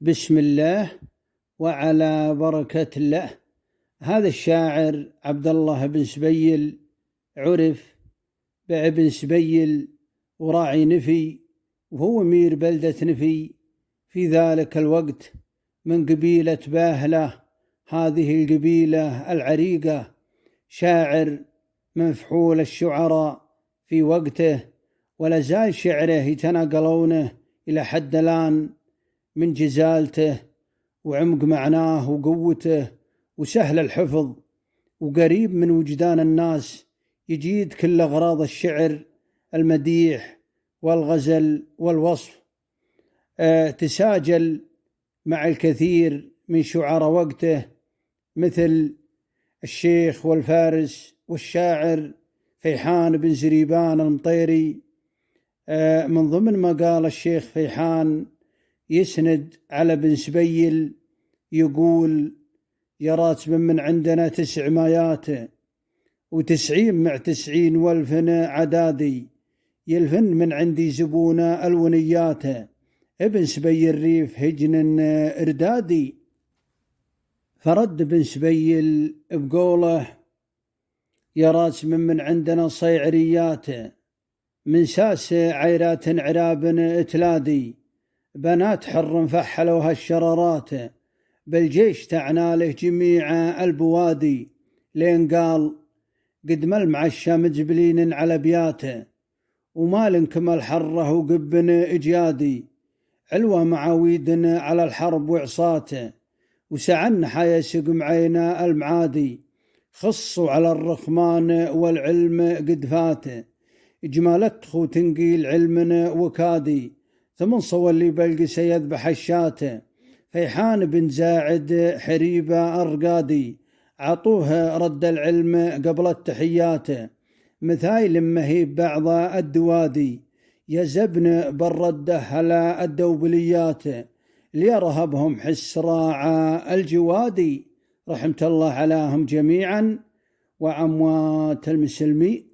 بسم الله وعلى بركة الله. هذا الشاعر عبد الله بن سبيل عرف بابن سبيل وراعي نفي، وهو أمير بلدة نفي في ذلك الوقت من قبيلة باهلة. هذه القبيلة العريقة، شاعر مفحول الشعراء في وقته، ولا زال شعره يتناقلونه إلى حد الآن من جزالته وعمق معناه وقوته وسهل الحفظ وقريب من وجدان الناس. يجيد كل أغراض الشعر، المديح والغزل والوصف. تساجل مع الكثير من شعراء وقته مثل الشيخ والفارس والشاعر فيحان بن زريبان المطيري. من ضمن ما قال الشيخ فيحان يسند على بن سبيل، يقول: يا راتب من عندنا 900 و90 مع 90 والفن عدادي، يلفن من عندي زبونا الونيات، ابن سبيل ريف هجن إردادي. فرد بن سبيل بقوله: يا راتب من عندنا صيعريات، من ساس عيرات عراب اتلادي، بنات حر فحلوا هالشرارات، بالجيش تعناله جميع البوادي، لين قال: قد ملمع الشام جبلين على بياته، ومالنكم الحره وقبن اجيادي، علوى معاويد على الحرب وعصاته، وسعن حيسق معينا المعادي، خصوا على الرخمان والعلم قد فاته، اجمالت خو تنقيل علم وكادي، ثمن صولي بلقي سيذبح الشاة، فيحان بن زاعد حريبة الرقادي، عطوه رد العلم قبل التحيات، مثايل مهيب بعض الدوادي، يزبن بالرده هلا الدوبليات، ليرهبهم حس راعى الجوادي. رحمة الله عليهم جميعا وأموات المسلمين.